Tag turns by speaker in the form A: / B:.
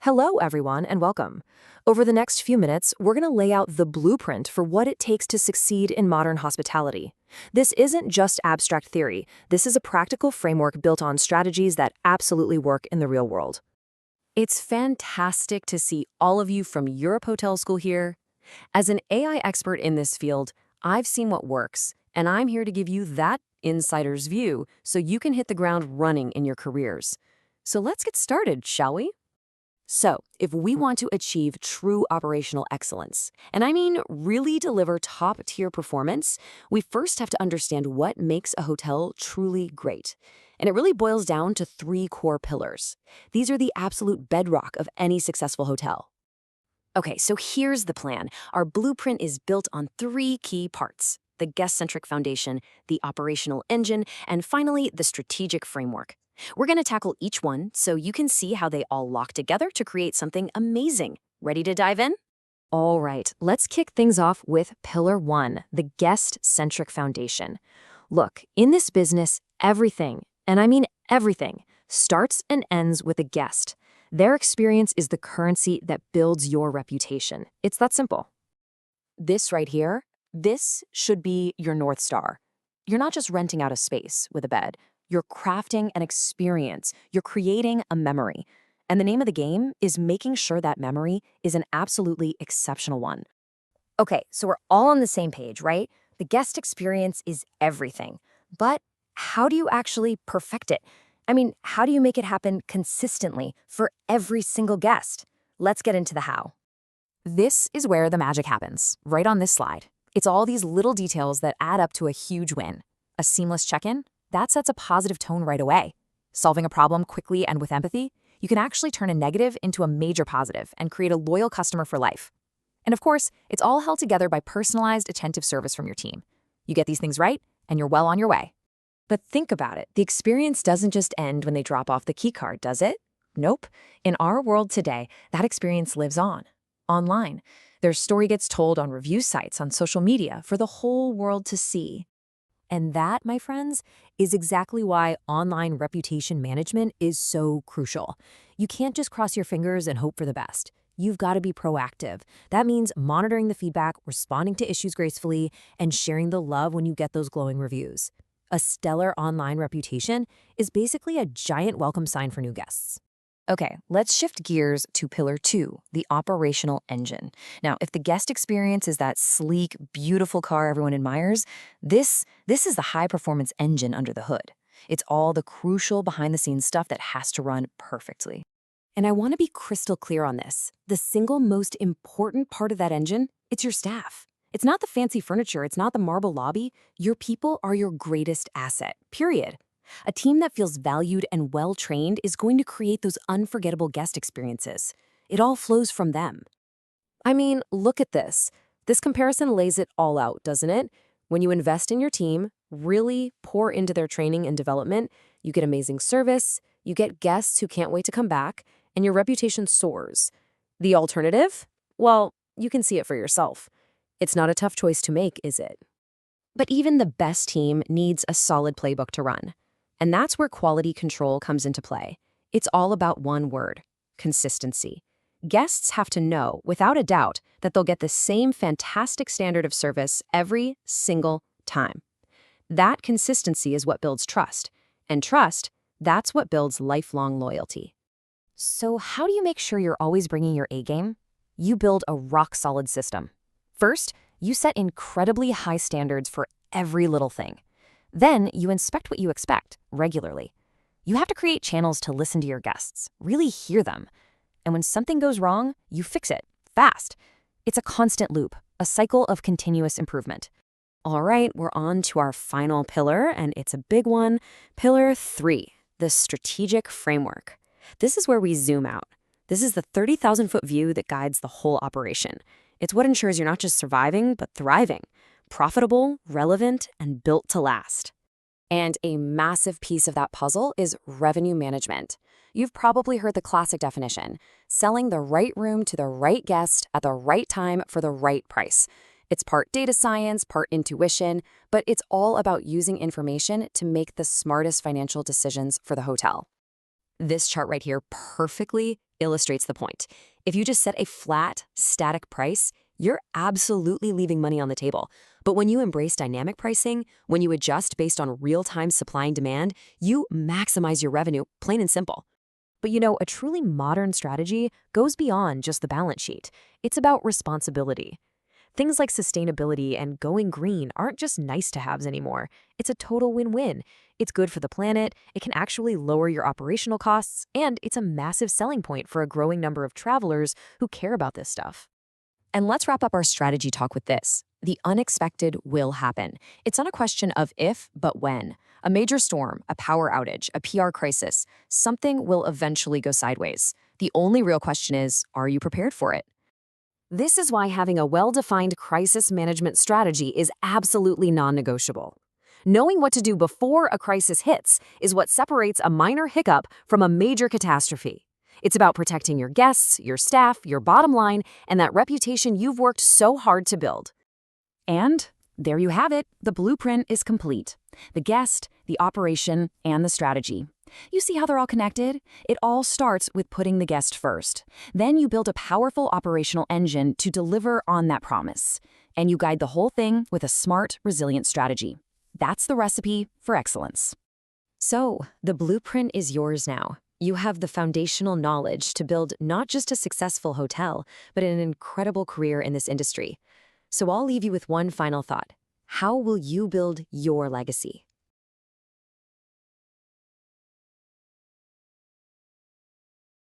A: Hello, everyone, and welcome. Over the next few minutes, we're going to lay out the blueprint for what it takes to succeed in modern hospitality. This isn't just abstract theory, this is a practical framework built on strategies that absolutely work in the real world. It's fantastic to see all of you from Europe Hotel School here. As an AI expert in this field, I've seen what works, and I'm here to give you that insider's view so you can hit the ground running in your careers. So let's get started, shall we? So, if we want to achieve true operational excellence, and I mean really deliver top-tier performance, we first have to understand what makes a hotel truly great. And it really boils down to three core pillars. These are the absolute bedrock of any successful hotel. Okay, so here's the plan. Our blueprint is built on three key parts: the guest-centric foundation, the operational engine, and finally, the strategic framework. We're going to tackle each one so you can see how they all lock together to create something amazing. Ready to dive in? All right, let's kick things off with Pillar 1, the guest-centric foundation. Look, in this business, everything, and I mean everything, starts and ends with a guest. Their experience is the currency that builds your reputation. It's that simple. This right here, this should be your North Star. You're not just renting out a space with a bed. You're crafting an experience. You're creating a memory. And the name of the game is making sure that memory is an absolutely exceptional one. Okay, so we're all on the same page, right? The guest experience is everything. But how do you actually perfect it? I mean, how do you make it happen consistently for every single guest? Let's get into the how. This is where the magic happens, right on this slide. It's all these little details that add up to a huge win. A seamless check-in? That sets a positive tone right away. Solving a problem quickly and with empathy, you can actually turn a negative into a major positive and create a loyal customer for life. And of course, it's all held together by personalized, attentive service from your team. You get these things right, and you're well on your way. But think about it. The experience doesn't just end when they drop off the keycard, does it? Nope. In our world today, that experience lives on, online. Their story gets told on review sites, on social media, for the whole world to see. And that, my friends, is exactly why online reputation management is so crucial. You can't just cross your fingers and hope for the best. You've got to be proactive. That means monitoring the feedback, responding to issues gracefully, and sharing the love when you get those glowing reviews. A stellar online reputation is basically a giant welcome sign for new guests. Okay, let's shift gears to Pillar 2, the operational engine. Now, if the guest experience is that sleek, beautiful car everyone admires, this is the high-performance engine under the hood. It's all the crucial behind-the-scenes stuff that has to run perfectly. And I want to be crystal clear on this. The single most important part of that engine, it's your staff. It's not the fancy furniture, it's not the marble lobby. Your people are your greatest asset, period. A team that feels valued and well-trained is going to create those unforgettable guest experiences. It all flows from them. I mean, look at this. This comparison lays it all out, doesn't it? When you invest in your team, really pour into their training and development, you get amazing service, you get guests who can't wait to come back, and your reputation soars. The alternative? Well, you can see it for yourself. It's not a tough choice to make, is it? But even the best team needs a solid playbook to run. And that's where quality control comes into play. It's all about one word: consistency. Guests have to know, without a doubt, that they'll get the same fantastic standard of service every single time. That consistency is what builds trust. And trust, that's what builds lifelong loyalty. So how do you make sure you're always bringing your A game? You build a rock-solid system. First, you set incredibly high standards for every little thing. Then you inspect what you expect regularly. You have to create channels to listen to your guests, really hear them. And when something goes wrong, you fix it fast. It's a constant loop, a cycle of continuous improvement. All right, we're on to our final pillar, and it's a big one. Pillar 3, the strategic framework. This is where we zoom out. This is the 30,000-foot view that guides the whole operation. It's what ensures you're not just surviving, but thriving. Profitable, relevant, and built to last. And a massive piece of that puzzle is revenue management. You've probably heard the classic definition: selling the right room to the right guest at the right time for the right price. It's part data science, part intuition, but it's all about using information to make the smartest financial decisions for the hotel. This chart right here perfectly illustrates the point. If you just set a flat, static price, you're absolutely leaving money on the table. But when you embrace dynamic pricing, when you adjust based on real-time supply and demand, you maximize your revenue, plain and simple. But a truly modern strategy goes beyond just the balance sheet. It's about responsibility. Things like sustainability and going green aren't just nice-to-haves anymore. It's a total win-win. It's good for the planet, it can actually lower your operational costs, and it's a massive selling point for a growing number of travelers who care about this stuff. And let's wrap up our strategy talk with this. The unexpected will happen. It's not a question of if, but when. A major storm, a power outage, a PR crisis, something will eventually go sideways. The only real question is, are you prepared for it? This is why having a well-defined crisis management strategy is absolutely non-negotiable. Knowing what to do before a crisis hits is what separates a minor hiccup from a major catastrophe. It's about protecting your guests, your staff, your bottom line, and that reputation you've worked so hard to build. And there you have it. The blueprint is complete. The guest, the operation, and the strategy. You see how they're all connected? It all starts with putting the guest first. Then you build a powerful operational engine to deliver on that promise. And you guide the whole thing with a smart, resilient strategy. That's the recipe for excellence. So, the blueprint is yours now. You have the foundational knowledge to build not just a successful hotel, but an incredible career in this industry. So I'll leave you with one final thought. How will you build your legacy?